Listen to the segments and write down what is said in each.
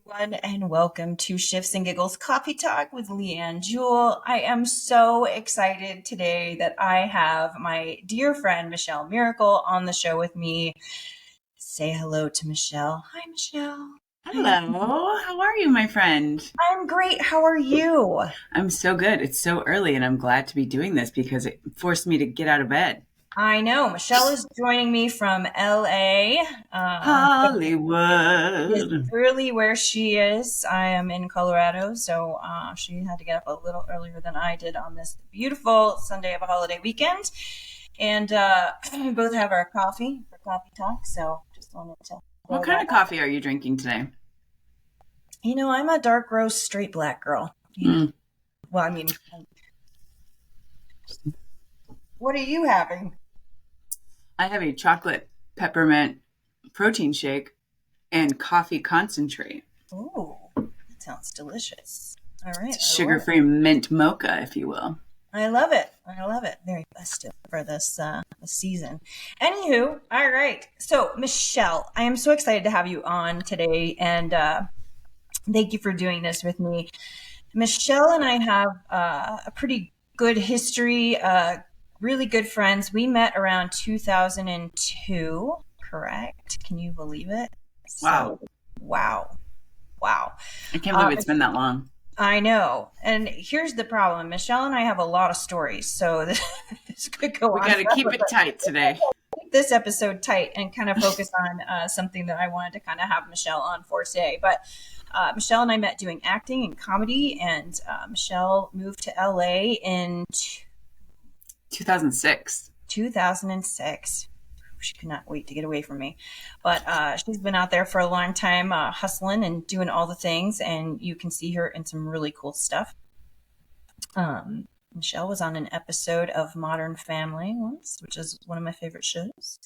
everyone, and welcome to Shifts and Giggles Coffee Talk with Leanne Jewell. I am so excited today that I have my dear friend Michelle Miracle on the show with me. Say hello to Michelle. Hi, Michelle. Hello, how are you, my friend? I'm great. How are you? I'm so good. It's so early, and I'm glad to be doing this because it forced me to get out of bed. I know. Michelle is joining me from LA. Is Hollywood. really where she is. I am in Colorado, so she had to get up a little earlier than I did on this beautiful Sunday of a holiday weekend. And we both have our coffee for coffee talk, so just wanted to What throw kind that of out. coffee are you drinking today? I'm a dark roast straight black girl. Mm. Well, what are you having? I have a chocolate peppermint protein shake and coffee concentrate. Ooh, that sounds delicious. All right. Sugar-free mint mocha, if you will. I love it. I love it. Very festive for this season. Anywho, all right. So, Michelle, I am so excited to have you on today, and thank you for doing this with me. Michelle and I have a pretty good history, really good friends. We met around 2002, correct? Can you believe it? Wow. So, wow. Wow. I can't believe it's been that long. I know. And here's the problem. Michelle and I have a lot of stories, so this could go We on got to keep forever, it tight today. keep this episode tight and kind of focus on something that I wanted to kind of have Michelle on for today. But Michelle and I met doing acting and comedy, and Michelle moved to LA in 2006. 2006. She could not wait to get away from me. But she's been out there for a long time, hustling and doing all the things, and you can see her in some really cool stuff. Michelle was on an episode of Modern Family once, which is one of my favorite shows,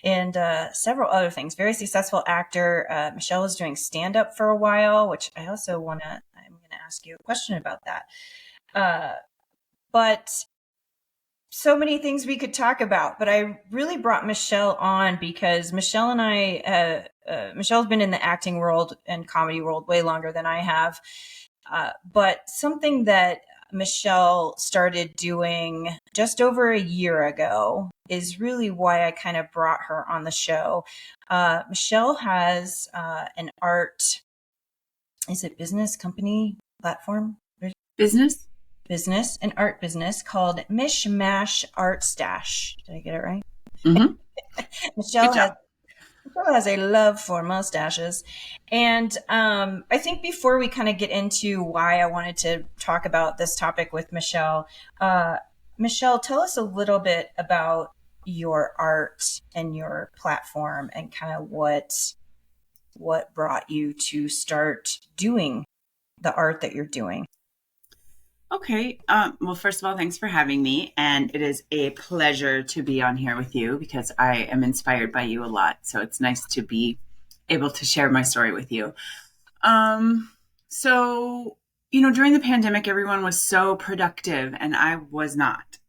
and several other things. Very successful actor. Michelle was doing stand-up for a while, which I'm going to ask you a question about that. But so many things we could talk about, but I really brought Michelle on because Michelle and Michelle's been in the acting world and comedy world way longer than I have. But something that Michelle started doing just over a year ago is really why I kind of brought her on the show. Michelle has an business company platform? Business? An art business called Mishmash ART STACHE. Did I get it right? Mm-hmm. Michelle has a love for mustaches. And I think before we kind of get into why I wanted to talk about this topic with Michelle, Michelle, tell us a little bit about your art and your platform and kind of what brought you to start doing the art that you're doing. Okay. Well, first of all, thanks for having me. And it is a pleasure to be on here with you because I am inspired by you a lot. So it's nice to be able to share my story with you. During the pandemic, everyone was so productive and I was not.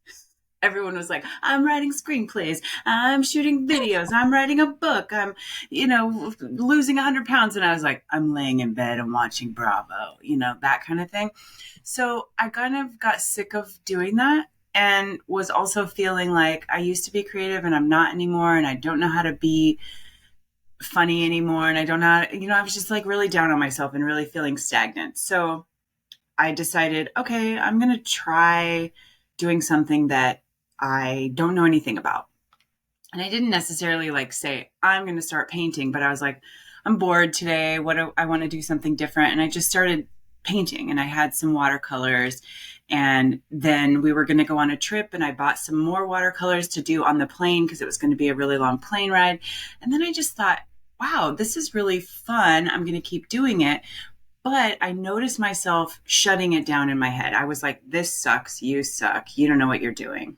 Everyone was like, I'm writing screenplays, I'm shooting videos, I'm writing a book, I'm, losing 100 pounds. And I was like, I'm laying in bed and watching Bravo, that kind of thing. So I kind of got sick of doing that and was also feeling like I used to be creative and I'm not anymore. And I don't know how to be funny anymore. And I don't know, I was just like really down on myself and really feeling stagnant. So I decided, okay, I'm going to try doing something that I don't know anything about. And I didn't necessarily say, I'm going to start painting, but I was like, I'm bored today. I want to do something different. And I just started painting and I had some watercolors and then we were going to go on a trip and I bought some more watercolors to do on the plane because it was going to be a really long plane ride. And then I just thought, wow, this is really fun. I'm going to keep doing it. But I noticed myself shutting it down in my head. I was like, this sucks. You suck. You don't know what you're doing.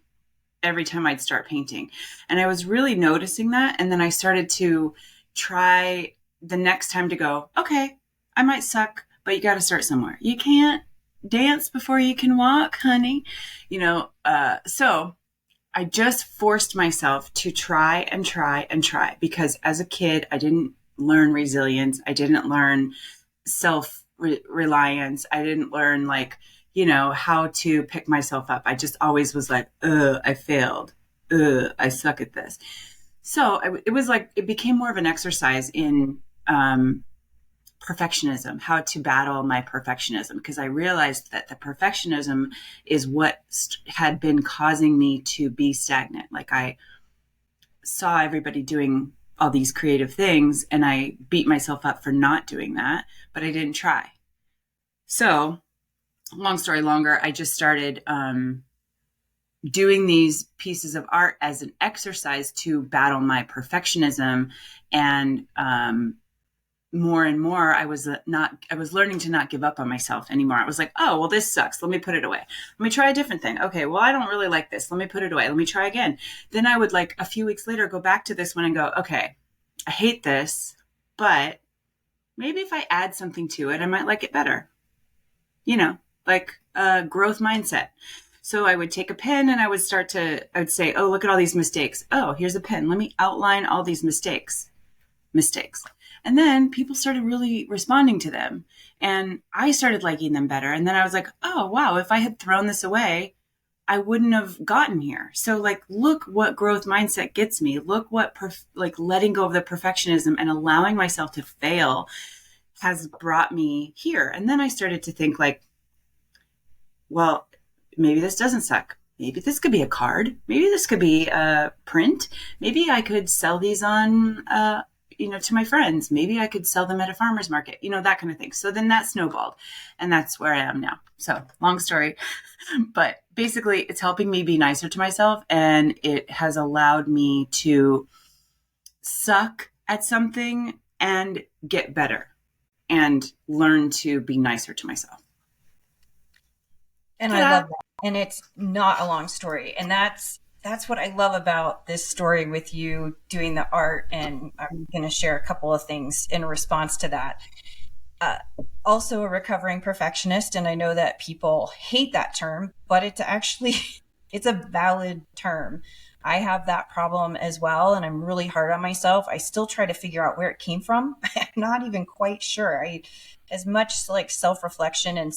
Every time I'd start painting. And I was really noticing that. And then I started to try the next time to go, okay, I might suck, but you got to start somewhere. You can't dance before you can walk, honey. So I just forced myself to try and try and try because as a kid, I didn't learn resilience. I didn't learn self-reliance. I didn't learn like, how to pick myself up. I just always was like, I failed. I suck at this. So it was like, it became more of an exercise in perfectionism, how to battle my perfectionism, because I realized that the perfectionism is what had been causing me to be stagnant. Like I saw everybody doing all these creative things and I beat myself up for not doing that, but I didn't try. So long story longer, I just started doing these pieces of art as an exercise to battle my perfectionism. And more and more, I was learning to not give up on myself anymore. I was like, oh, well, this sucks. Let me put it away. Let me try a different thing. Okay, well, I don't really like this. Let me put it away. Let me try again. Then I would, like, a few weeks later go back to this one and go, okay, I hate this, but maybe if I add something to it, I might like it better. Like a growth mindset. So I would take a pen and I would say, oh, look at all these mistakes. Oh, here's a pen. Let me outline all these mistakes. And then people started really responding to them and I started liking them better. And then I was like, oh, wow, if I had thrown this away, I wouldn't have gotten here. So like, look what growth mindset gets me. Look what letting go of the perfectionism and allowing myself to fail has brought me here. And then I started to think like, well, maybe this doesn't suck. Maybe this could be a card. Maybe this could be a print. Maybe I could sell these on, to my friends. Maybe I could sell them at a farmer's market, that kind of thing. So then that snowballed and that's where I am now. So long story, but basically it's helping me be nicer to myself. And it has allowed me to suck at something and get better and learn to be nicer to myself. And I love that. And it's not a long story. And that's what I love about this story with you doing the art. And I'm going to share a couple of things in response to that. Also a recovering perfectionist. And I know that people hate that term, but it's a valid term. I have that problem as well. And I'm really hard on myself. I still try to figure out where it came from. I'm not even quite sure. As much like self-reflection and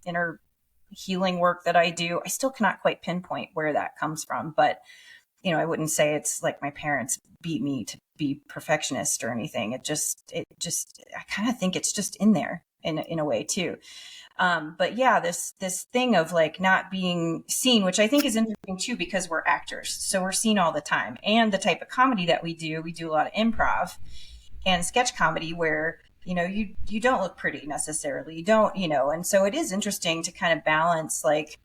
inner healing work that I do, I still cannot quite pinpoint where that comes from. But, I wouldn't say it's like my parents beat me to be perfectionist or anything. I kind of think it's just in there in a way too. But yeah, this thing of like not being seen, which I think is interesting too, because we're actors. So we're seen all the time. And the type of comedy that we do a lot of improv and sketch comedy where you don't look pretty necessarily. You don't, and so it is interesting to kind of balance, like,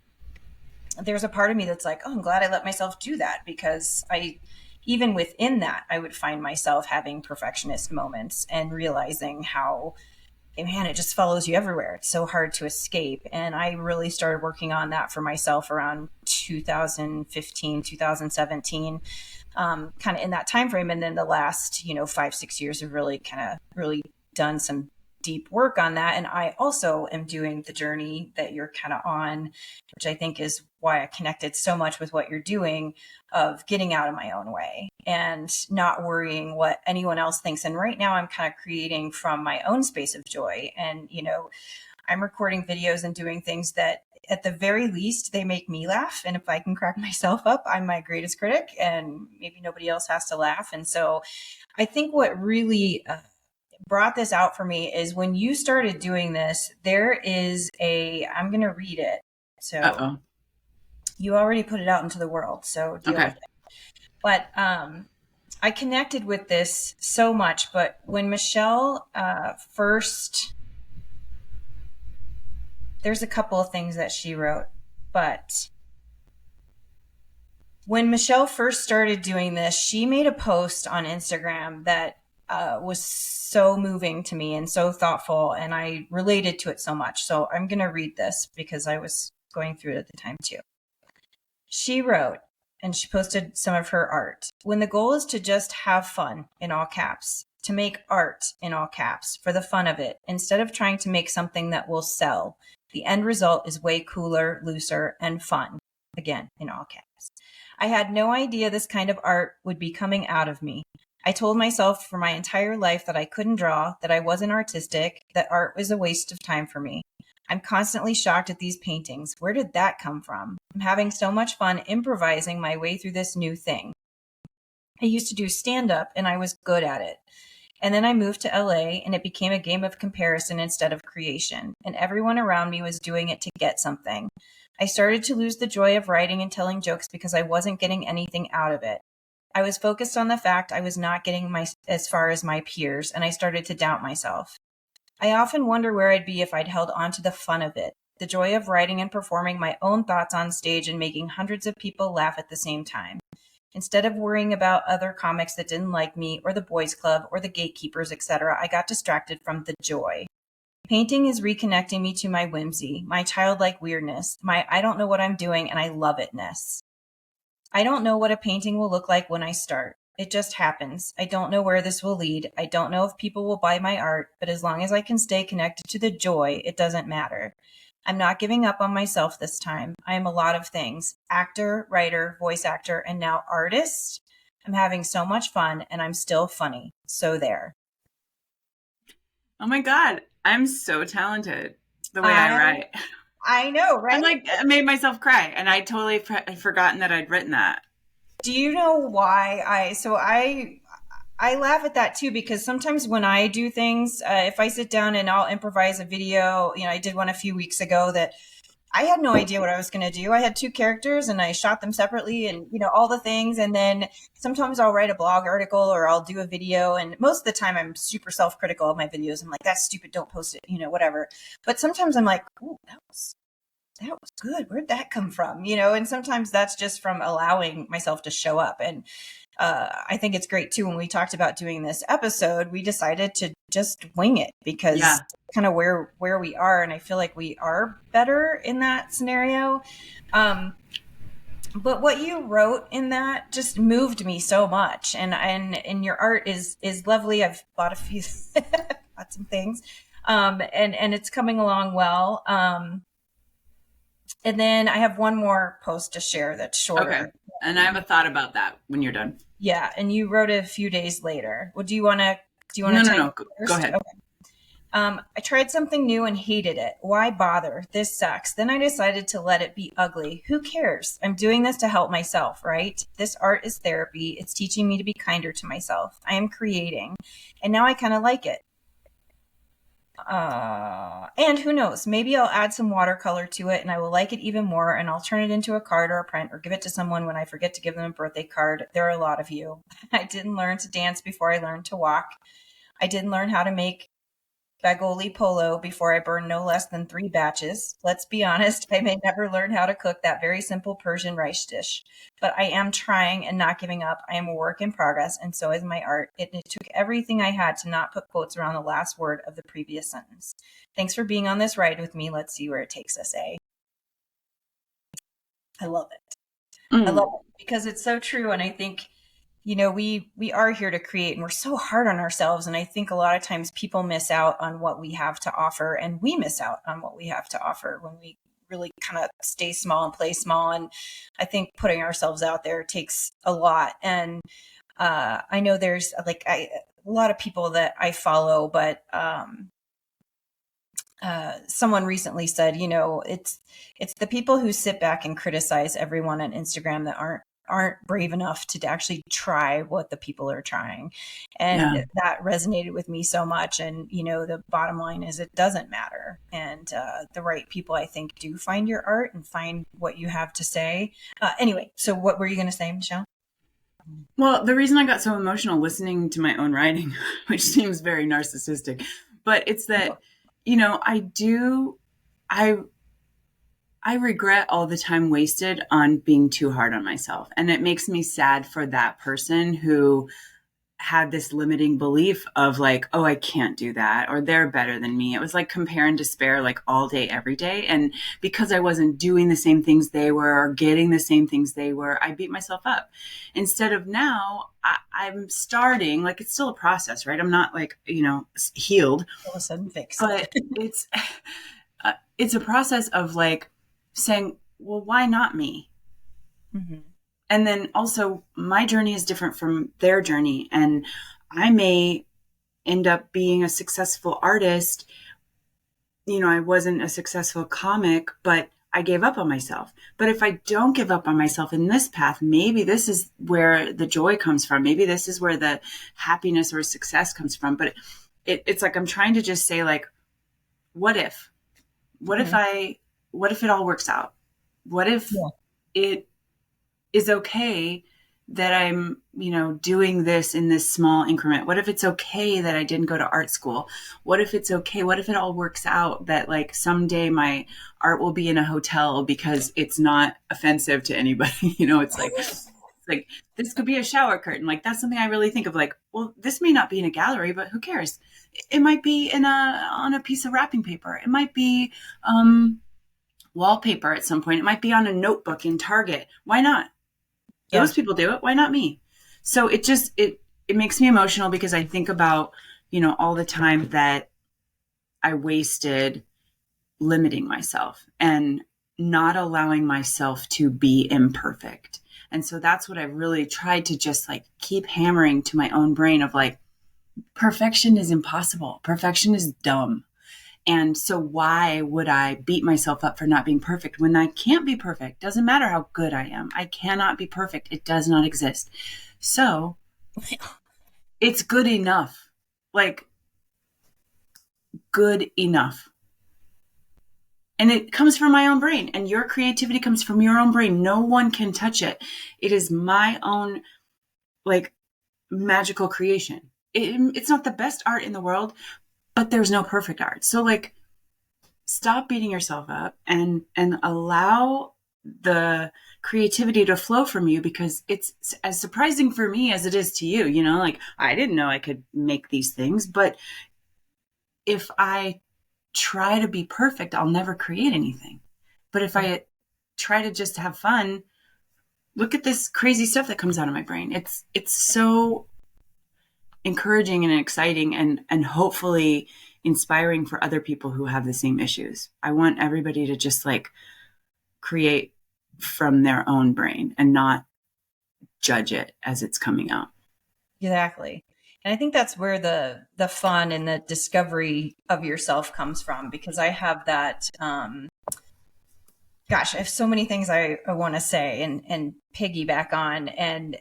there's a part of me that's like, oh, I'm glad I let myself do that, because even within that, I would find myself having perfectionist moments and realizing how, man, it just follows you everywhere. It's so hard to escape. And I really started working on that for myself around 2015, 2017. Kind of in that time frame. And then the last, 5-6 years have really done some deep work on that. And I also am doing the journey that you're kind of on, which I think is why I connected so much with what you're doing, of getting out of my own way and not worrying what anyone else thinks. And right now I'm kind of creating from my own space of joy. And, I'm recording videos and doing things that at the very least, they make me laugh. And if I can crack myself up, I'm my greatest critic and maybe nobody else has to laugh. And so I think what really brought this out for me is when you started doing this, there is I'm going to read it. So you already put it out into the world. So deal with it. But I connected with this so much. But when Michelle first, there's a couple of things that she wrote, but when Michelle first started doing this, she made a post on Instagram that was so moving to me and so thoughtful, and I related to it so much. So I'm going to read this because I was going through it at the time too. She wrote, and she posted some of her art. When the goal is to just have fun, in all caps, to make art, in all caps, for the fun of it, instead of trying to make something that will sell, the end result is way cooler, looser, and fun, again, in all caps. I had no idea this kind of art would be coming out of me. I told myself for my entire life that I couldn't draw, that I wasn't artistic, that art was a waste of time for me. I'm constantly shocked at these paintings. Where did that come from? I'm having so much fun improvising my way through this new thing. I used to do stand-up and I was good at it. And then I moved to LA and it became a game of comparison instead of creation. And everyone around me was doing it to get something. I started to lose the joy of writing and telling jokes because I wasn't getting anything out of it. I was focused on the fact I was not getting as far as my peers, and I started to doubt myself. I often wonder where I'd be if I'd held on to the fun of it, the joy of writing and performing my own thoughts on stage and making hundreds of people laugh at the same time. Instead of worrying about other comics that didn't like me or the boys club or the gatekeepers, etc., I got distracted from the joy. Painting is reconnecting me to my whimsy, my childlike weirdness, my I don't know what I'm doing and I love it-ness. I don't know what a painting will look like when I start. It just happens. I don't know where this will lead. I don't know if people will buy my art, but as long as I can stay connected to the joy, it doesn't matter. I'm not giving up on myself this time. I am a lot of things: actor, writer, voice actor, and now artist. I'm having so much fun and I'm still funny. So there. Oh my God. I'm so talented the way I write. I know, right? I'm like, I made myself cry and I totally had forgotten that I'd written that. Do you know why I laugh at that too, because sometimes when I do things, if I sit down and I'll improvise a video, I did one a few weeks ago that I had no idea what I was going to do. I had two characters and I shot them separately and, all the things. And then sometimes I'll write a blog article or I'll do a video. And most of the time I'm super self-critical of my videos. I'm like, that's stupid. Don't post it, whatever. But sometimes I'm like, oh, that was good. Where'd that come from? And sometimes that's just from allowing myself to show up. And I think it's great too. When we talked about doing this episode, we decided to just wing it because kind of where we are. And I feel like we are better in that scenario. But what you wrote in that just moved me so much. And your art is lovely. I've bought bought some things. And it's coming along well. And then I have one more post to share that's shorter. Okay. And I have a thought about that when you're done. Yeah. And you wrote it a few days later. Well, do you want to? No. Go ahead. Okay. I tried something new and hated it. Why bother? This sucks. Then I decided to let it be ugly. Who cares? I'm doing this to help myself, right? This art is therapy. It's teaching me to be kinder to myself. I am creating. And now I kind of like it. And who knows, maybe I'll add some watercolor to it and I will like it even more, and I'll turn it into a card or a print or give it to someone when I forget to give them a birthday card. There are a lot of you. I didn't learn to dance before I learned to walk. I didn't learn how to make bagoli polo before I burned no less than 3 batches. Let's be honest, I may never learn how to cook that very simple Persian rice dish, but I am trying and not giving up. I am a work in progress, and so is my art. It took everything I had to not put quotes around the last word of the previous sentence. Thanks for being on this ride with me. Let's see where it takes us, eh? I love it. I love it because it's so true, and I think we are here to create, and we're so hard on ourselves. And I think a lot of times people miss out on what we have to offer, and we miss out on what we have to offer when we really kind of stay small and play small. And I think putting ourselves out there takes a lot. And I know there's a lot of people that I follow, but someone recently said, it's the people who sit back and criticize everyone on Instagram that aren't brave enough to actually try what the people are trying. And that resonated with me so much. And, the bottom line is it doesn't matter. And the right people, I think, do find your art and find what you have to say. Anyway, so what were you going to say, Michelle? Well, the reason I got so emotional listening to my own writing, which seems very narcissistic, but it's that, I regret all the time wasted on being too hard on myself. And it makes me sad for that person who had this limiting belief of like, oh, I can't do that, or they're better than me. It was like compare and despair, like all day, every day. And because I wasn't doing the same things they were or getting the same things they were, I beat myself up. Instead of now, I'm starting, like, it's still a process, right? I'm not like, healed. All of a sudden fixed. But it's a process of like, saying, well, why not me? Mm-hmm. And then also my journey is different from their journey. And I may end up being a successful artist. I wasn't a successful comic, but I gave up on myself. But if I don't give up on myself in this path, maybe this is where the joy comes from. Maybe this is where the happiness or success comes from. But it's like, I'm trying to just say, like, what if? What if it all works out? What if it is okay that I'm, doing this in this small increment? What if it's okay that I didn't go to art school? What if it's okay? What if it all works out that, like, someday my art will be in a hotel because it's not offensive to anybody? It's like this could be a shower curtain. Like, that's something I really think of, like, well, this may not be in a gallery, but who cares? It might be on a piece of wrapping paper. It might be wallpaper at some point. It might be on a notebook in Target. Why not? Those people do it. Why not me? So it makes me emotional because I think about, all the time that I wasted limiting myself and not allowing myself to be imperfect. And so that's what I really tried to just, like, keep hammering to my own brain of, like, perfection is impossible. Perfection is dumb. And so why would I beat myself up for not being perfect when I can't be perfect? Doesn't matter how good I am. I cannot be perfect. It does not exist. So it's good enough. Like, good enough. And it comes from my own brain, and your creativity comes from your own brain. No one can touch it. It is my own, like, magical creation. It's not the best art in the world, but there's no perfect art. So, like, stop beating yourself up and allow the creativity to flow from you, because it's as surprising for me as it is to you. Like, I didn't know I could make these things, but if I try to be perfect, I'll never create anything. But if I try to just have fun, look at this crazy stuff that comes out of my brain. It's so encouraging and exciting and hopefully inspiring for other people who have the same issues. I want everybody to just, like, create from their own brain and not judge it as it's coming out. Exactly. And I think that's where the fun and the discovery of yourself comes from, because I have that, I have so many things I want to say and piggyback on. And,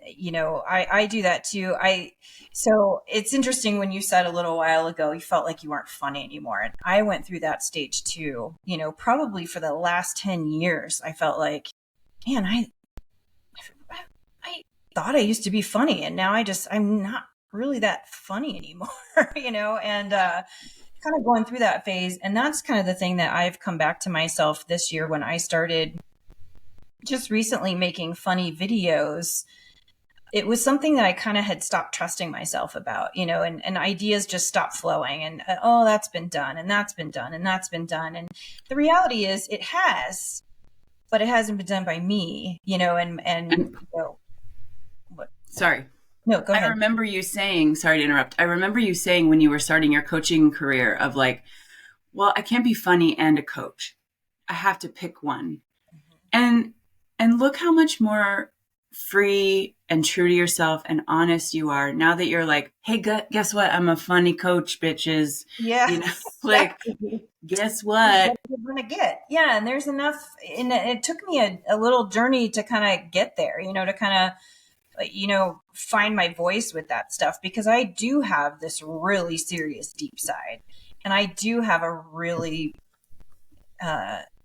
I do that too. So it's interesting when you said a little while ago, you felt like you weren't funny anymore. And I went through that stage too, probably for the last 10 years. I felt like, man, I thought I used to be funny, and now I'm not really that funny anymore, and kind of going through that phase. And that's kind of the thing that I've come back to myself this year when I started just recently making funny videos. It was something that I kind of had stopped trusting myself about, and ideas just stopped flowing, and oh, that's been done, and that's been done, and that's been done. And the reality is it has, but it hasn't been done by me, Sorry. No, go ahead. I remember you saying, sorry to interrupt. I remember you saying when you were starting your coaching career of, like, well, I can't be funny and a coach. I have to pick one. And look how much more free and true to yourself and honest you are now that you're like, hey, guess what? I'm a funny coach, bitches. Yeah. Like, guess what? You're gonna get. Yeah. And there's enough. And it took me a little journey to kind of get there, to kind of, find my voice with that stuff, because I do have this really serious deep side, and I do have a really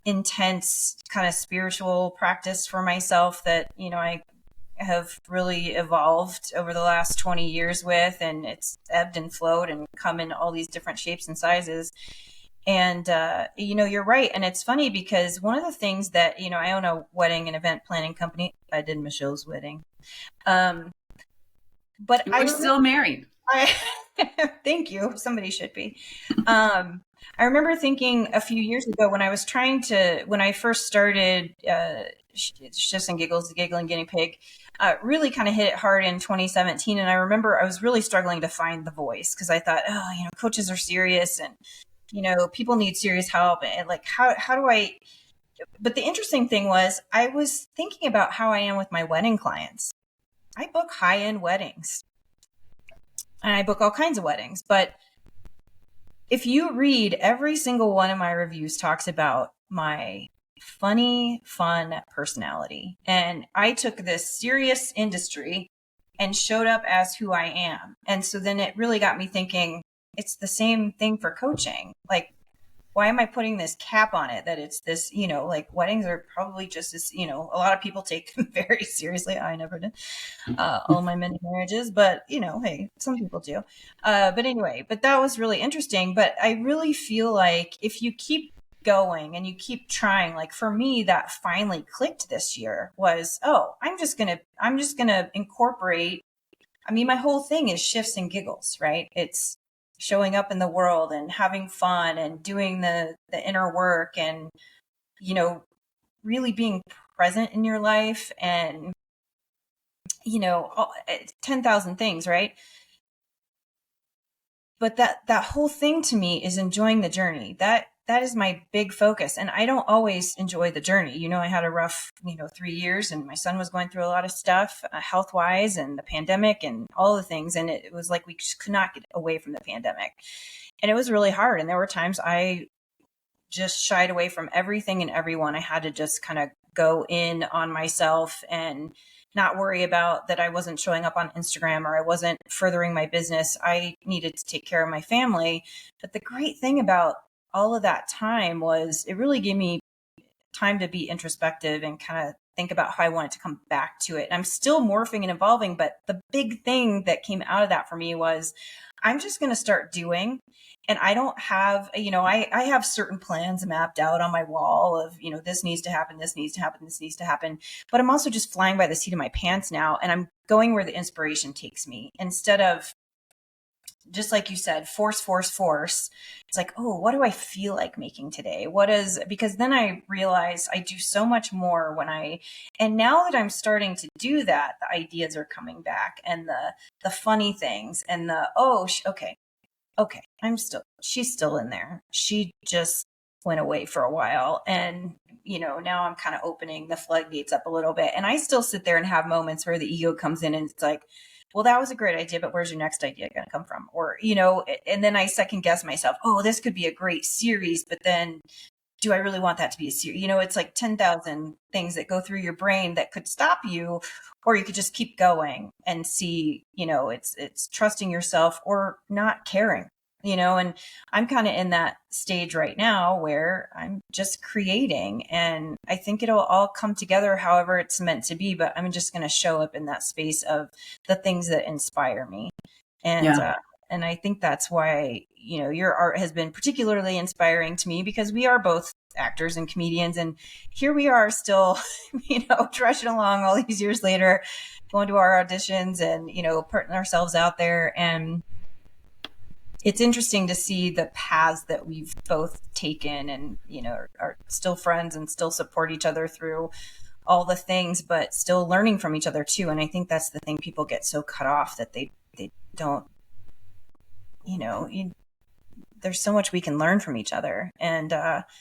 intense kind of spiritual practice for myself that, I have really evolved over the last 20 years with, and it's ebbed and flowed and come in all these different shapes and sizes. And, you're right. And it's funny because one of the things that, I own a wedding and event planning company. I did Michelle's wedding. But we're still married. Thank you. Somebody should be. I remember thinking a few years ago when I first started, Shifts and Giggles, the Giggling Guinea Pig, really kind of hit it hard in 2017. And I remember I was really struggling to find the voice, because I thought, coaches are serious, and, people need serious help. And, like, how do I But the interesting thing was I was thinking about how I am with my wedding clients. I book high-end weddings and I book all kinds of weddings, but if you read every single one of my reviews talks about my funny, fun personality. And I took this serious industry and showed up as who I am. And so then it really got me thinking, it's the same thing for coaching. Like, why am I putting this cap on it that it's this, like weddings are probably just as, a lot of people take them very seriously. I never did, all my many marriages, but hey, some people do. But anyway, but that was really interesting. But I really feel like if you keep going and you keep trying, like for me, that finally clicked this year was, oh, I'm just going to incorporate. I mean, my whole thing is shifts and giggles, right? It's showing up in the world and having fun and doing the inner work and, really being present in your life and, 10,000 things, right? But that whole thing to me is enjoying the journey. That is my big focus. And I don't always enjoy the journey. I had a rough, 3 years and my son was going through a lot of stuff health wise and the pandemic and all the things. And it was like, we just could not get away from the pandemic and it was really hard. And there were times I just shied away from everything and everyone. I had to just kind of go in on myself and not worry about that I wasn't showing up on Instagram or I wasn't furthering my business. I needed to take care of my family. But the great thing about all of that time was it really gave me time to be introspective and kind of think about how I wanted to come back to it. And I'm still morphing and evolving, but the big thing that came out of that for me was I'm just going to start doing. And I don't have, I have certain plans mapped out on my wall of, this needs to happen, this needs to happen, this needs to happen. But I'm also just flying by the seat of my pants now. And I'm going where the inspiration takes me instead of, just like you said, force. It's like, oh, what do I feel like making today? Because then I realize I do so much more and now that I'm starting to do that, the ideas are coming back and the funny things and okay, she's still in there. She just went away for a while. And, now I'm kind of opening the floodgates up a little bit. And I still sit there and have moments where the ego comes in and it's like, well, that was a great idea, but where's your next idea going to come from? Or, and then I second guess myself, oh, this could be a great series, but then do I really want that to be a series? It's like 10,000 things that go through your brain that could stop you, or you could just keep going and see, it's trusting yourself or not caring, and I'm kind of in that stage right now where I'm just creating and I think it'll all come together however it's meant to be, but I'm just going to show up in that space of the things that inspire me. And, and I think that's why, your art has been particularly inspiring to me because we are both actors and comedians. And here we are still, trudging along all these years later, going to our auditions and, putting ourselves out there. And it's interesting to see the paths that we've both taken and, are still friends and still support each other through all the things, but still learning from each other too. And I think that's the thing people get so cut off that they don't, there's so much we can learn from each other. And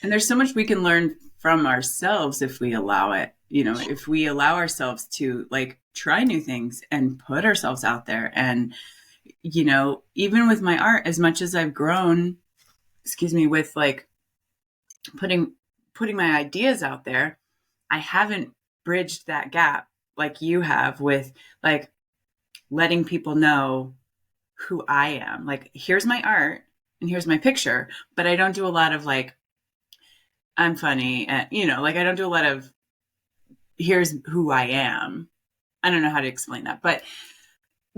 there's so much we can learn from ourselves if we allow it, if we allow ourselves to like try new things and put ourselves out there. And, even with my art, as much as I've grown, with like putting my ideas out there, I haven't bridged that gap like you have with like letting people know who I am. Like, here's my art and here's my picture, but I don't do a lot of like, I'm funny. And, like I don't do a lot of, here's who I am. I don't know how to explain that, but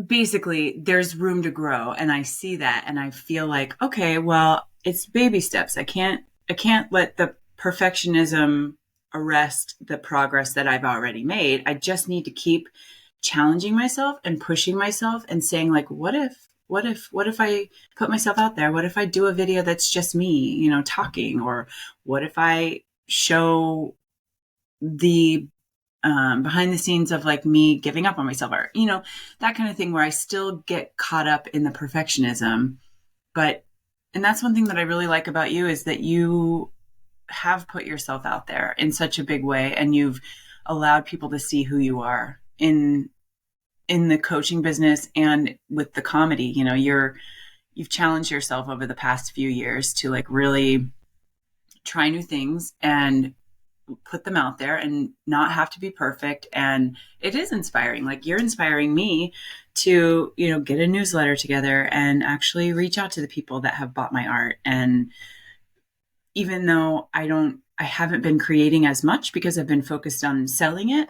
basically there's room to grow. And I see that and I feel like, okay, well, it's baby steps. I can't let the perfectionism arrest the progress that I've already made. I just need to keep challenging myself and pushing myself and saying like, what if I put myself out there? What if I do a video that's just me, talking? Or what if I show the behind the scenes of like me giving up on myself, or, that kind of thing where I still get caught up in the perfectionism. And that's one thing that I really like about you is that you have put yourself out there in such a big way, and you've allowed people to see who you are in the coaching business and with the comedy. You know, you've challenged yourself over the past few years to like really try new things and put them out there and not have to be perfect. And it is inspiring. Like, you're inspiring me to, you know, get a newsletter together and actually reach out to the people that have bought my art. And even though I haven't been creating as much because I've been focused on selling it,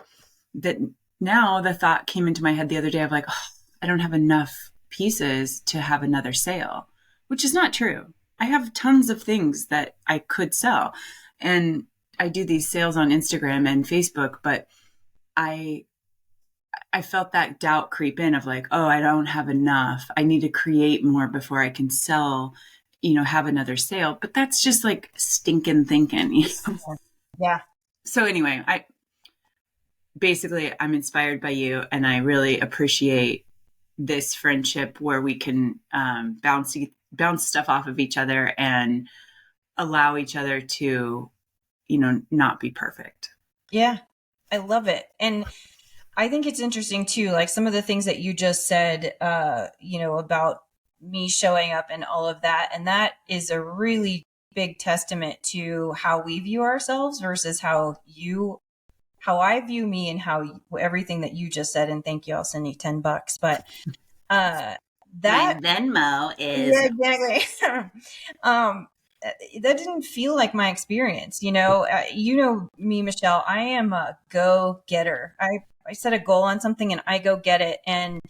that now the thought came into my head the other day of like, oh, I don't have enough pieces to have another sale, which is not true. I have tons of things that I could sell. And I do these sales on Instagram and Facebook, but I felt that doubt creep in of like, oh, I don't have enough. I need to create more before I can sell, you know, have another sale. But that's just like stinking thinking. You know? Yeah. So anyway, I'm inspired by you, and I really appreciate this friendship where we can bounce stuff off of each other and allow each other to, you know, not be perfect. Yeah, I love it. And I think it's interesting too, like some of the things that you just said, you know, about me showing up and all of that. And that is a really big testament to how we view ourselves versus how I view me, and how everything that you just said. And thank you. I'll send you $10, but that My Venmo is. Yeah, exactly. That didn't feel like my experience. You know me, Michelle, I am a go-getter. I set a goal on something and I go get it. And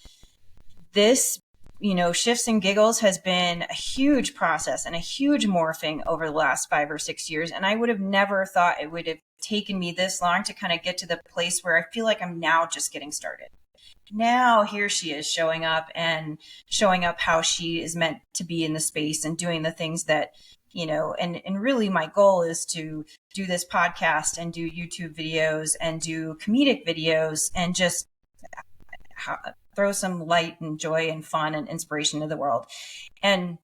this, you know, Shifts and Giggles has been a huge process and a huge morphing over the last 5 or 6 years. And I would have never thought it would have taken me this long to kind of get to the place where I feel like I'm now just getting started. Now here she is showing up how she is meant to be in the space and doing the things that, you know, and really my goal is to do this podcast and do YouTube videos and do comedic videos and just throw some light and joy and fun and inspiration to the world. And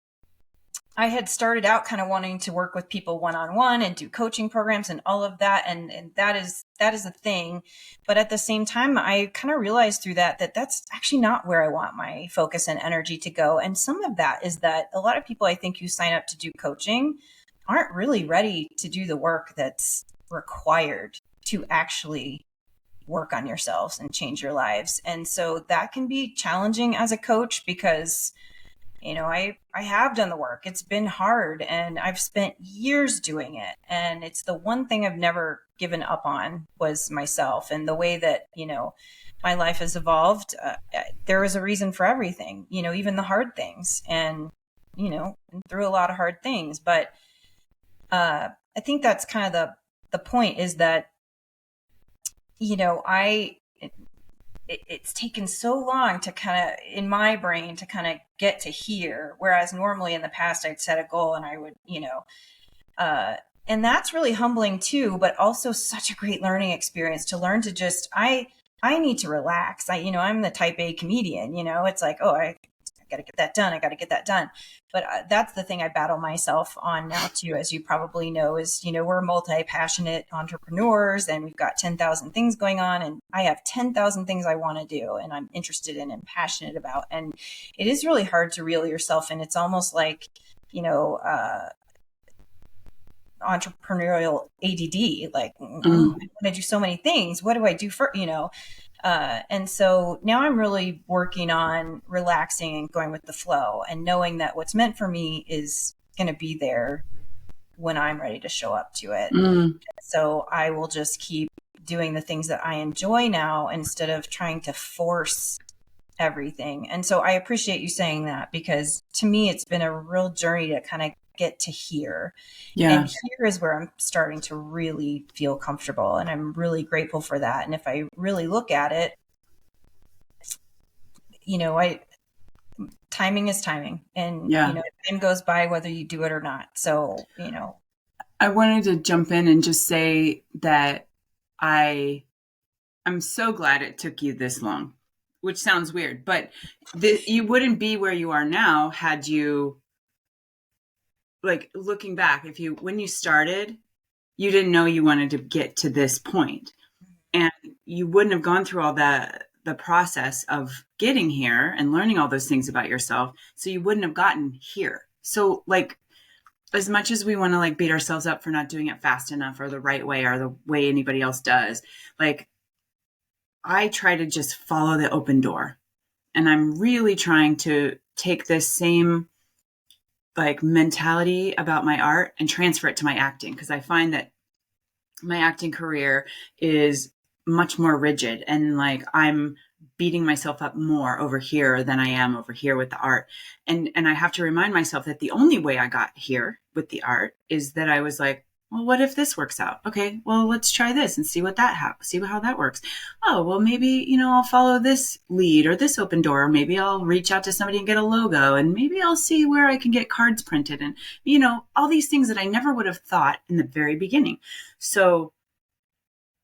I had started out kind of wanting to work with people one-on-one and do coaching programs and all of that. And that is a thing. But at the same time, I kind of realized through that that's actually not where I want my focus and energy to go. And some of that is that a lot of people I think who sign up to do coaching aren't really ready to do the work that's required to actually work on yourselves and change your lives. And so that can be challenging as a coach because, you know, I have done the work. It's been hard and I've spent years doing it. And it's the one thing I've never given up on was myself. And the way that, you know, my life has evolved, there was a reason for everything, you know, even the hard things. And, you know, through a lot of hard things. But I think that's kind of the point is that, you know, it's taken so long to kind of, in my brain, to kind of get to here. Whereas normally in the past, I'd set a goal and I would, you know, and that's really humbling too, but also such a great learning experience to learn to just, I need to relax. I'm the type A comedian, you know, it's like, oh, I got to get that done. I got to get that done. But that's the thing I battle myself on now too, as you probably know, is, you know, we're multi-passionate entrepreneurs and we've got 10,000 things going on and I have 10,000 things I want to do and I'm interested in and passionate about. And it is really hard to reel yourself in. It's almost like, you know, entrepreneurial ADD, like, I want to do so many things. What do I do for, you know? And so now I'm really working on relaxing and going with the flow and knowing that what's meant for me is going to be there when I'm ready to show up to it. So I will just keep doing the things that I enjoy now instead of trying to force everything. And so I appreciate you saying that because to me, it's been a real journey to kind of get to here. Yeah. And here is where I'm starting to really feel comfortable. And I'm really grateful for that. And if I really look at it, you know, timing is timing. And, you know, time goes by whether you do it or not. So, you know. I wanted to jump in and just say that I'm so glad it took you this long, which sounds weird, but you wouldn't be where you are now had you, like, looking back, when you started, you didn't know you wanted to get to this point. And you wouldn't have gone through all the process of getting here and learning all those things about yourself. So you wouldn't have gotten here. So like, as much as we want to like beat ourselves up for not doing it fast enough or the right way or the way anybody else does, like I try to just follow the open door. And I'm really trying to take this same like mentality about my art and transfer it to my acting, because I find that my acting career is much more rigid, and like I'm beating myself up more over here than I am over here with the art. And I have to remind myself that the only way I got here with the art is that I was like, well, what if this works out? Okay, well, let's try this and see see how that works. Oh, well, maybe, I'll follow this lead or this open door. Or maybe I'll reach out to somebody and get a logo, and maybe I'll see where I can get cards printed, and, all these things that I never would have thought in the very beginning. So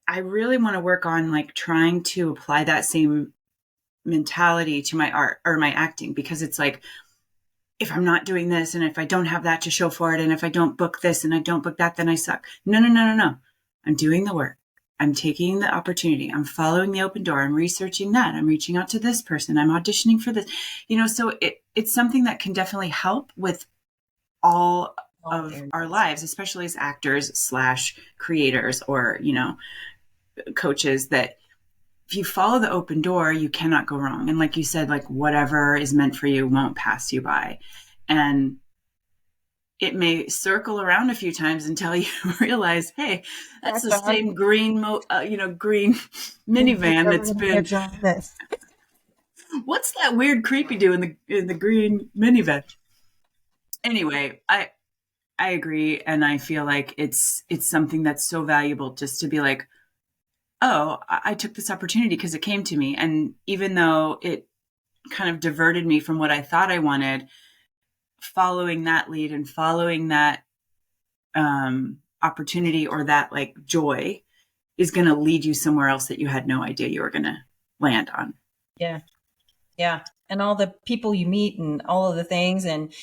I really want to work on like trying to apply that same mentality to my art or my acting, because it's like, if I'm not doing this and if I don't have that to show for it, and if I don't book this and I don't book that, then I suck. No. I'm doing the work. I'm taking the opportunity. I'm following the open door. I'm researching that. I'm reaching out to this person. I'm auditioning for this, so it's something that can definitely help with all of our lives, especially as actors / creators or, coaches, that if you follow the open door, you cannot go wrong. And like you said, like whatever is meant for you won't pass you by. And it may circle around a few times until you realize, hey, that's the same green, green minivan that's been. What's that weird creepy do in the green minivan? Anyway, I agree, and I feel like it's something that's so valuable just to be like, oh, I took this opportunity because it came to me. And even though it kind of diverted me from what I thought I wanted, following that lead and following that opportunity or that like joy is going to lead you somewhere else that you had no idea you were going to land on. Yeah. Yeah. And all the people you meet and all of the things. And,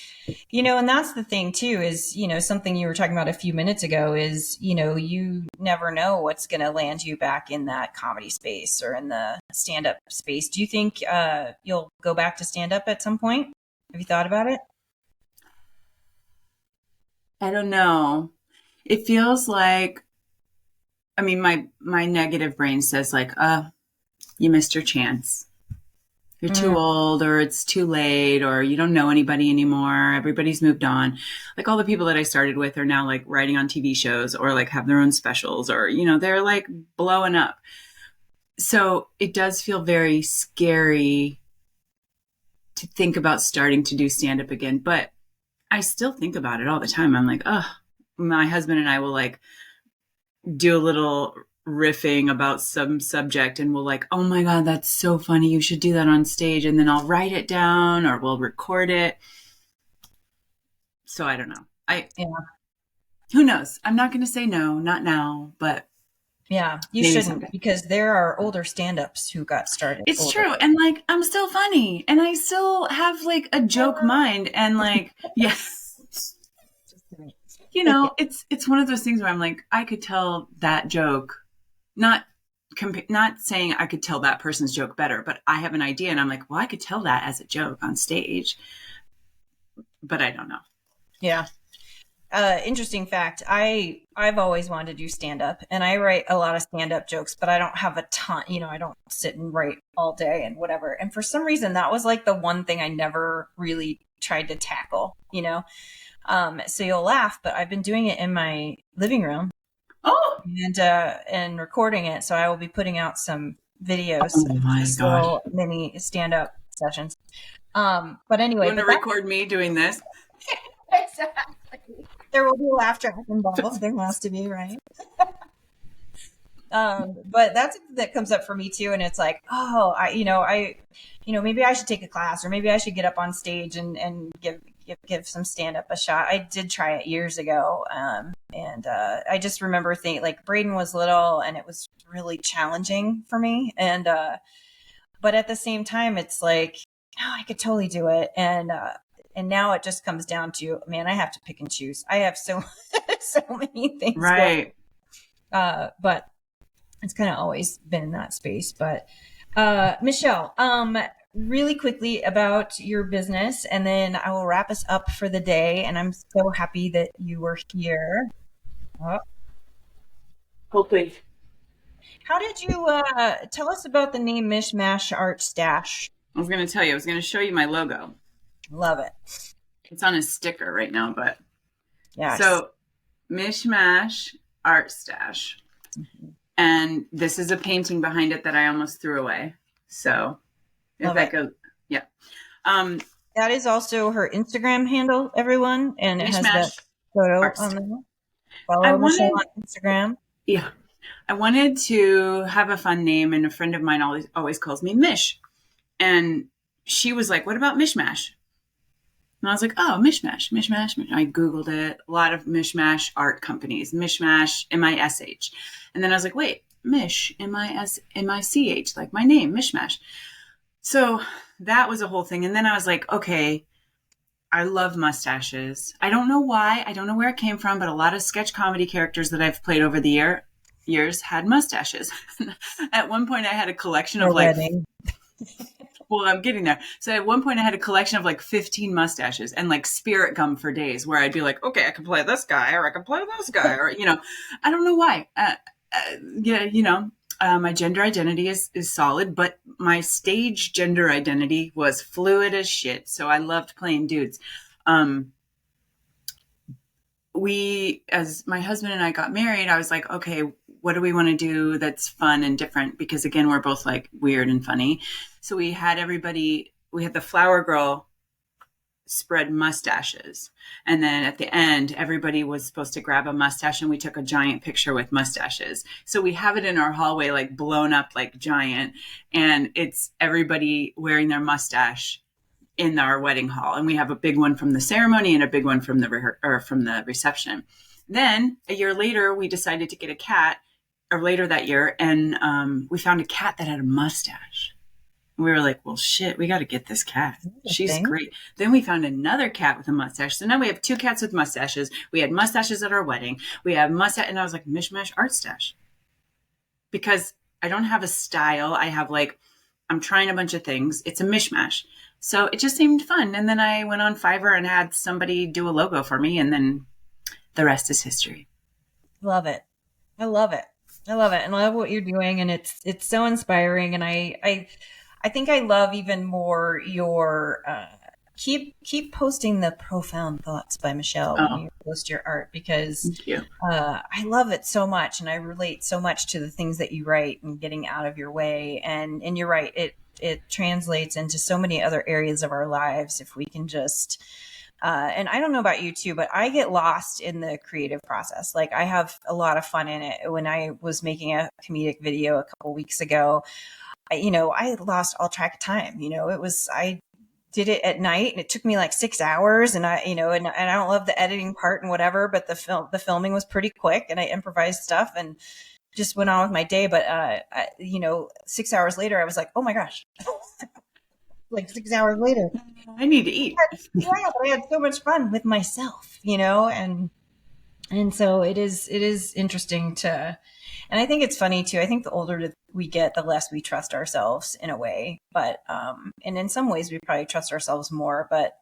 and that's the thing too, is, something you were talking about a few minutes ago is, you never know what's going to land you back in that comedy space or in the stand-up space. Do you think you'll go back to stand-up at some point? Have you thought about it? I don't know. It feels like, I mean, my negative brain says like, you missed your chance. You're too old, or it's too late, or you don't know anybody anymore. Everybody's moved on. Like all the people that I started with are now like writing on TV shows or like have their own specials, or, they're like blowing up. So it does feel very scary to think about starting to do stand-up again. But I still think about it all the time. I'm like, oh, my husband and I will like do a little riffing about some subject, and we'll like, oh my God, that's so funny. You should do that on stage. And then I'll write it down or we'll record it. So I don't know. Who knows? I'm not going to say no, not now, but yeah, you shouldn't someday. Because there are older stand-ups who got started. It's older. True. And like, I'm still funny and I still have like a joke mind, and like, yes, it's one of those things where I'm like, I could tell that joke, not saying I could tell that person's joke better, but I have an idea and I'm like, well, I could tell that as a joke on stage, but I don't know. Yeah. Interesting fact. I've always wanted to do stand up, and I write a lot of stand up jokes, but I don't have a ton, I don't sit and write all day and whatever. And for some reason that was like the one thing I never really tried to tackle, so you'll laugh, but I've been doing it in my living room. Oh, and recording it. So I will be putting out some videos, little mini stand-up sessions. But anyway, you want to record me doing this? Exactly. There will be a laugh track involved. There has to be, right? But that comes up for me too, and it's like, oh, maybe I should take a class, or maybe I should get up on stage and give some stand up a shot. I did try it years ago. And I just remember thinking like Braden was little and it was really challenging for me. And, but at the same time, it's like, oh, I could totally do it. And now it just comes down to, man, I have to pick and choose. I have so many things. Right. But it's kind of always been in that space. But Michelle, really quickly about your business, and then I will wrap us up for the day. And I'm so happy that you were here. Oh. Hopefully. How did you tell us about the name Mishmash Art Stash? I was going to tell you, I was going to show you my logo. Love it. It's on a sticker right now, but yes. So Mishmash Art Stache. Mm-hmm. And this is a painting behind it that I almost threw away. So if that goes, yeah. That is also her Instagram handle, everyone. And it has that photo on there. Follow Michelle on Instagram. Yeah. I wanted to have a fun name, and a friend of mine always calls me Mish. And she was like, what about Mishmash? And I was like, oh, Mishmash. I Googled it. A lot of Mishmash art companies. Mishmash, M-I-S-H. And then I was like, wait, Mish, M-I-S-M-I-C-H, like my name, Mishmash. So that was a whole thing. And then I was like, okay, I love mustaches. I don't know why. I don't know where it came from, but a lot of sketch comedy characters that I've played over the years had mustaches. At one point I had a collection of well, I'm getting there. So at one point I had a collection of like 15 mustaches and like spirit gum for days, where I'd be like, okay, I can play this guy, or I can play this guy, or, I don't know why. My gender identity is solid, but my stage gender identity was fluid as shit. So I loved playing dudes. As my husband and I got married, I was like, okay, what do we want to do that's fun and different? Because again, we're both like weird and funny. So we had the flower girl spread mustaches. And then at the end, everybody was supposed to grab a mustache, and we took a giant picture with mustaches. So we have it in our hallway, like blown up, like giant. And it's everybody wearing their mustache in our wedding hall. And we have a big one from the ceremony and a big one from the reception. Then a year later, we decided to get a cat, or later that year. And we found a cat that had a mustache. We were like, well, shit, we got to get this cat. She's great. Then we found another cat with a mustache. So now we have 2 cats with mustaches. We had mustaches at our wedding. We have mustache. And I was like, Mishmash Art Stache. Because I don't have a style. I'm trying a bunch of things. It's a mishmash. So it just seemed fun. And then I went on Fiverr and had somebody do a logo for me. And then the rest is history. Love it. I love it. And I love what you're doing. And it's so inspiring. And I think I love even more your keep posting the profound thoughts by Michelle when you post your art, because I love it so much, and I relate so much to the things that you write and getting out of your way. And you're right, it translates into so many other areas of our lives if we can just. And I don't know about you too, but I get lost in the creative process. Like, I have a lot of fun in it. When I was making a comedic video a couple weeks ago, I lost all track of time. I did it at night, and it took me like 6 hours, and I don't love the editing part and whatever, but the filming was pretty quick, and I improvised stuff and just went on with my day. But 6 hours later, I was like, oh my gosh, like 6 hours later, I need to eat. But I had so much fun with myself, and so it is interesting and I think it's funny too. I think the older we get, the less we trust ourselves in a way, but, and in some ways we probably trust ourselves more, but,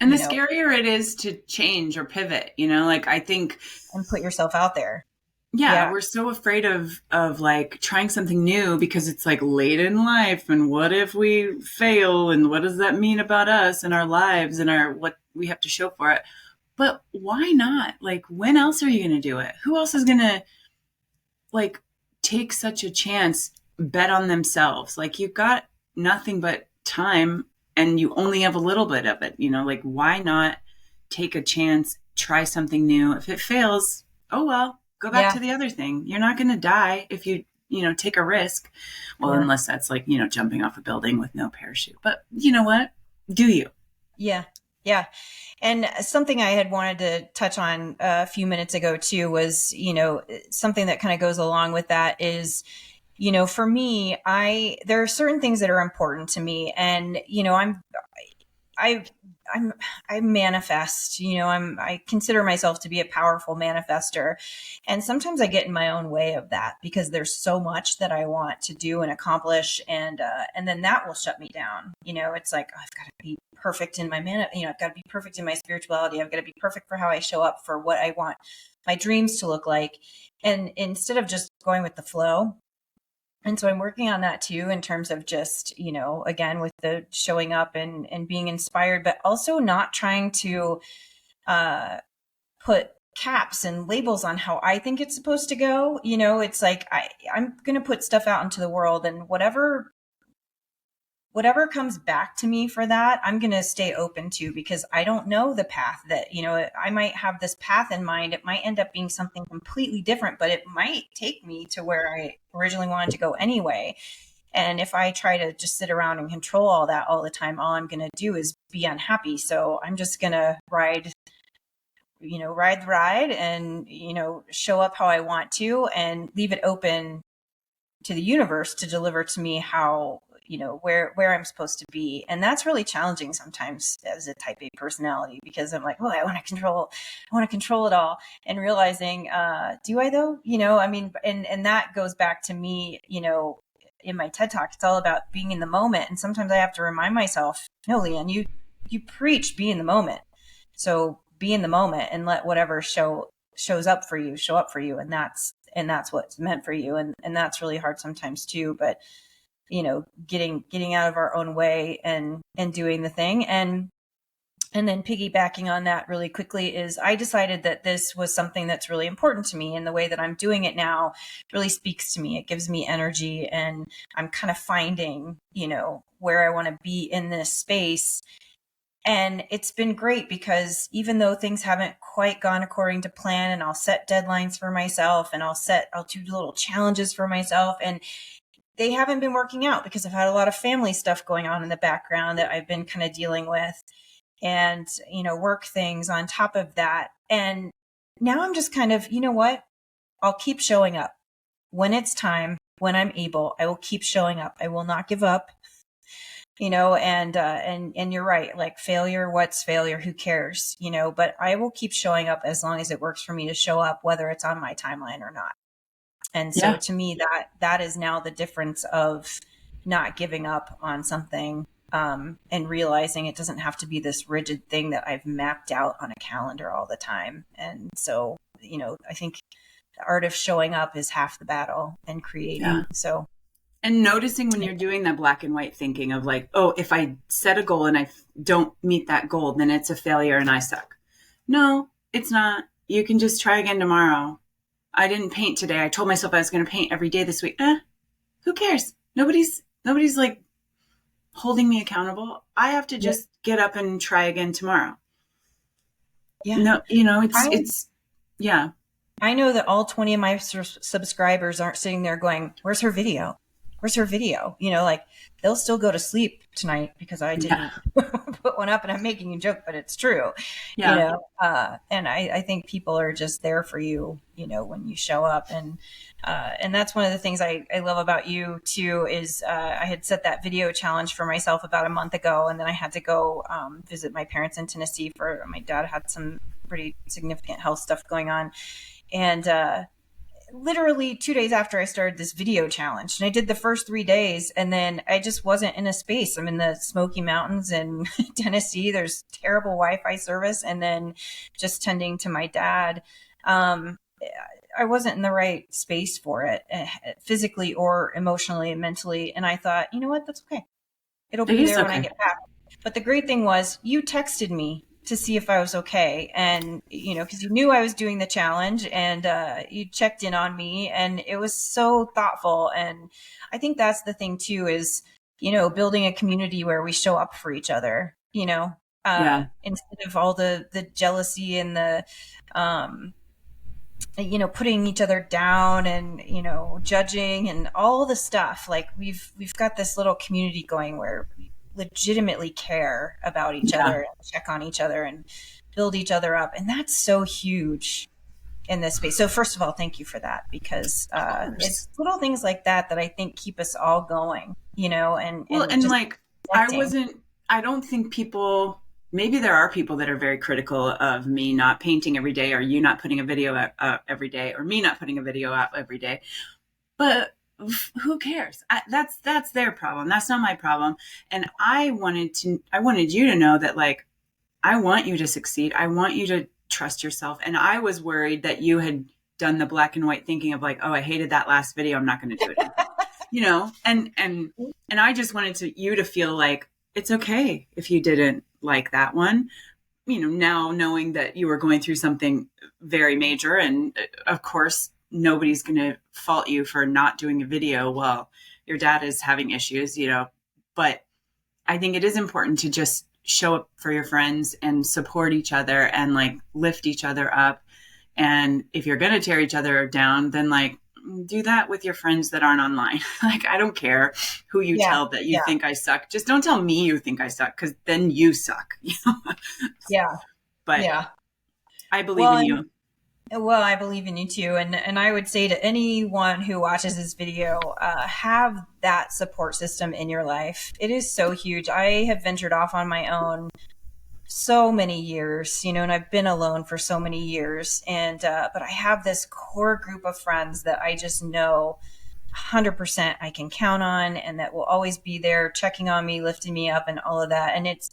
and the scarier it is to change or pivot, I think, and put yourself out there. Yeah. We're so afraid of like trying something new because it's like late in life. And what if we fail? And what does that mean about us and our lives and what we have to show for it? But why not? Like, when else are you going to do it? Who else is going to like take such a chance, bet on themselves? Like, you've got nothing but time and you only have a little bit of it, like, why not take a chance, try something new? If it fails, oh, well, go back to the other thing. You're not going to die if you take a risk. Well, unless that's like, jumping off a building with no parachute, but you know what? Do you? Yeah. Yeah. And something I had wanted to touch on a few minutes ago too was, something that kind of goes along with that is, for me, there are certain things that are important to me, and, I I manifest, I consider myself to be a powerful manifester. And sometimes I get in my own way of that because there's so much that I want to do and accomplish. And then that will shut me down. It's like, oh, I've got to be perfect in my I've got to be perfect in my spirituality. I've got to be perfect for how I show up for what I want my dreams to look like. And instead of just going with the flow. And so I'm working on that too, in terms of just, again, with the showing up and being inspired, but also not trying to put caps and labels on how I think it's supposed to go. It's like, I'm going to put stuff out into the world, and whatever comes back to me for that, I'm going to stay open to, because I don't know the path that, I might have this path in mind. It might end up being something completely different, but it might take me to where I originally wanted to go anyway. And if I try to just sit around and control all that all the time, all I'm going to do is be unhappy. So I'm just going to ride the ride and, show up how I want to, and leave it open to the universe to deliver to me how, where I'm supposed to be. And that's really challenging sometimes as a type A personality, because I'm like, I want to control it all, and realizing, do I though? And that goes back to me, in my TED Talk, it's all about being in the moment. And sometimes I have to remind myself, no, Leanne, you preach, be in the moment. So be in the moment and let whatever shows up for you, show up for you. And that's what's meant for you. And that's really hard sometimes too, but getting out of our own way and doing the thing. And then piggybacking on that really quickly is, I decided that this was something that's really important to me, and the way that I'm doing it now really speaks to me. It gives me energy, and I'm kind of finding, where I want to be in this space. And it's been great, because even though things haven't quite gone according to plan, and I'll set deadlines for myself, and I'll do little challenges for myself, and they haven't been working out because I've had a lot of family stuff going on in the background that I've been kind of dealing with, and, work things on top of that. And now I'm just kind of, what? I'll keep showing up when it's time, when I'm able. I will keep showing up. I will not give up, and you're right. Like, failure, what's failure? Who cares? But I will keep showing up as long as it works for me to show up, whether it's on my timeline or not. And so to me, that is now the difference of not giving up on something, and realizing it doesn't have to be this rigid thing that I've mapped out on a calendar all the time. And so, I think the art of showing up is half the battle, and creating. Yeah. So, and noticing when you're doing that black and white thinking of like, oh, if I set a goal and I don't meet that goal, then it's a failure and I suck. No, it's not. You can just try again tomorrow. I didn't paint today. I told myself I was going to paint every day this week. Who cares? Nobody's like holding me accountable. I have to just get up and try again tomorrow. Yeah. No, it's yeah. I know that all 20 of my subscribers aren't sitting there going, "Where's her video? Where's her video?" Like, they'll still go to sleep tonight because I didn't put one up, and I'm making a joke, but it's true. And I think people are just there for you, when you show up. And that's one of the things I love about you too, is I had set that video challenge for myself about a month ago, and then I had to go visit my parents in Tennessee my dad had some pretty significant health stuff going on. And literally 2 days after I started this video challenge, and I did the first 3 days, and then I just wasn't in a space. I'm in the Smoky Mountains in Tennessee. There's terrible Wi-Fi service. And then just tending to my dad, I wasn't in the right space for it, physically or emotionally and mentally. And I thought, you know what, that's okay. It'll be there when I get back. But the great thing was, you texted me to see if I was okay. And, because you knew I was doing the challenge, and you checked in on me, and it was so thoughtful. And I think that's the thing too, is, building a community where we show up for each other, instead of all the jealousy and the, putting each other down and, judging and all the stuff. Like, we've got this little community going where we legitimately care about each other, and check on each other and build each other up. And that's so huge in this space. So first of all, thank you for that, because it's little things like that I think keep us all going, and like, I don't think people maybe there are people that are very critical of me not painting every day, or you not putting a video out every day, or me not putting a video out every day. But who cares? That's their problem. That's not my problem. And I wanted you to know that, like, I want you to succeed. I want you to trust yourself. And I was worried that you had done the black and white thinking of like, oh, I hated that last video, I'm not going to do it anymore. You know, and I just wanted you to feel like it's okay if you didn't like that one. You know, now knowing that you were going through something very major, and of course, nobody's going to fault you for not doing a video while your dad is having issues, you know, but I think it is important to just show up for your friends and support each other and like lift each other up. And if you're going to tear each other down, then like do that with your friends that aren't online. Like, I don't care who you tell that you think I suck. Just don't tell me you think I suck, because then you suck. Yeah. But I believe in you. Well, I believe in you too. And I would say to anyone who watches this video, have that support system in your life. It is so huge. I have ventured off on my own so many years, you know, and I've been alone for so many years. And, but I have this core group of friends that I just know 100% I can count on, and that will always be there checking on me, lifting me up, and all of that. And it's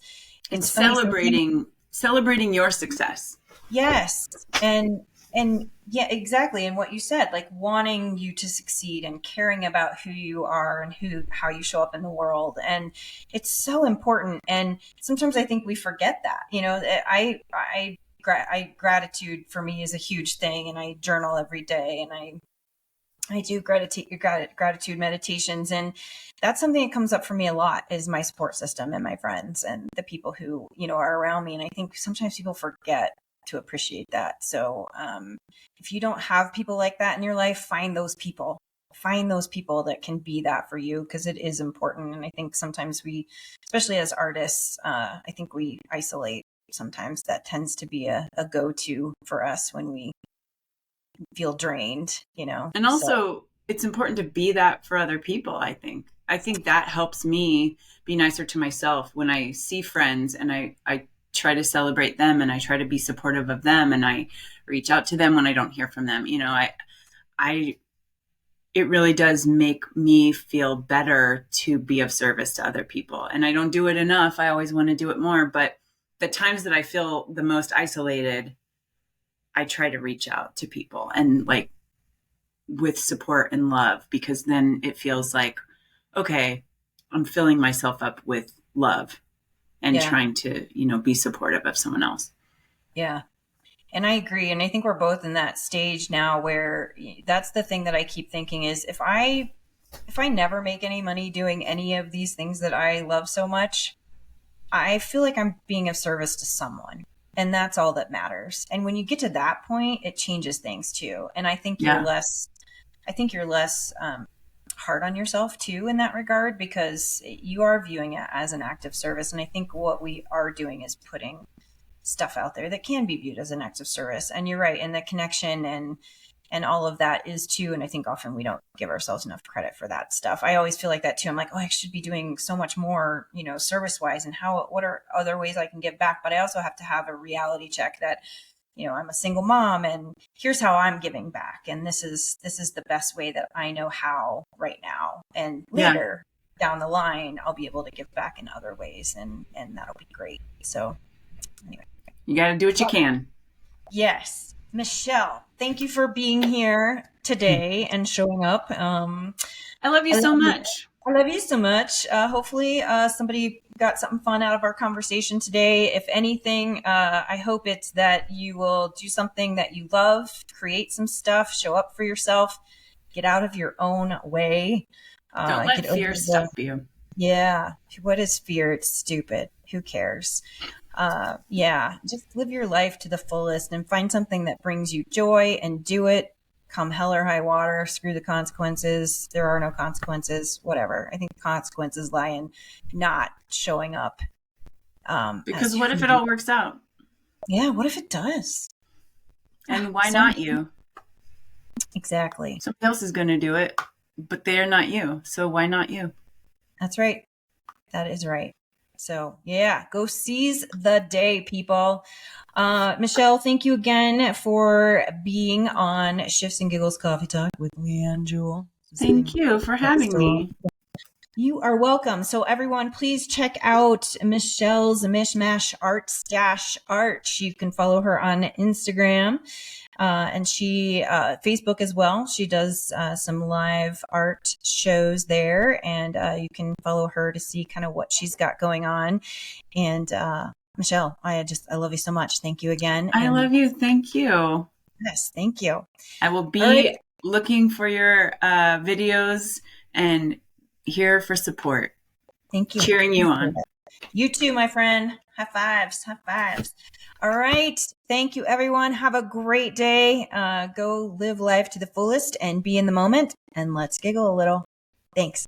celebrating your success. Yes. And yeah, exactly. And what you said, like wanting you to succeed and caring about who you are and how you show up in the world. And it's so important. And sometimes I think we forget that, you know, gratitude for me is a huge thing, and I journal every day, and I do gratitude meditations. And that's something that comes up for me a lot, is my support system and my friends and the people who, you know, are around me. And I think sometimes people forget to appreciate that. So if you don't have people like that in your life, find those people that can be that for you, because it is important. And I think sometimes we, especially as artists, I think we isolate. Sometimes that tends to be a go-to for us when we feel drained, you know. And also it's important to be that for other people. I think that helps me be nicer to myself when I see friends, and I try to celebrate them, and I try to be supportive of them, and I reach out to them when I don't hear from them. You know, it really does make me feel better to be of service to other people. And I don't do it enough. I always want to do it more, but the times that I feel the most isolated, I try to reach out to people, and like with support and love, because then it feels like, okay, I'm filling myself up with love and trying to, you know, be supportive of someone else. Yeah. And I agree. And I think we're both in that stage now where that's the thing that I keep thinking is, if I never make any money doing any of these things that I love so much, I feel like I'm being of service to someone. And that's all that matters. And when you get to that point, it changes things too. And I think you're less hard on yourself too in that regard, because you are viewing it as an act of service. And I think what we are doing is putting stuff out there that can be viewed as an act of service. And you're right. And the connection and all of that is too. And I think often we don't give ourselves enough credit for that stuff. I always feel like that too. I'm like, oh, I should be doing so much more, you know, service wise, and what are other ways I can give back? But I also have to have a reality check that, you know, I'm a single mom, and here's how I'm giving back. And this is the best way that I know how right now. And later down the line, I'll be able to give back in other ways, and that'll be great. So anyway, you got to do what you can. Yes. Michelle, thank you for being here today and showing up. I love you so much. I love you so much. Hopefully somebody got something fun out of our conversation today. If anything, I hope it's that you will do something that you love, create some stuff, show up for yourself, get out of your own way. Don't let fear stop you. Yeah. What is fear? It's stupid. Who cares? Just live your life to the fullest and find something that brings you joy and do it. Come hell or high water, screw the consequences. There are no consequences, whatever. I think consequences lie in not showing up. Because what if it all works out? Yeah, what if it does? And why not you? Exactly. Somebody else is going to do it, but they're not you. So why not you? That's right. That is right. So yeah, go seize the day, people. Michelle, thank you again for being on Shifts and Giggles Coffee Talk with Leanne Jewell. Thank you for having me. You are welcome. So everyone, please check out Michelle's Mishmash Art Stache art. You can follow her on Instagram. And she Facebook as well. She does some live art shows there, and you can follow her to see kind of what she's got going on. And Michelle, I love you so much. Thank you again. I love you. Thank you. Yes, thank you. I will be looking for your videos and here for support. Thank you. Cheering you on. You too, my friend. High fives. High fives. All right. Thank you, everyone. Have a great day. Go live life to the fullest and be in the moment. And let's giggle a little. Thanks.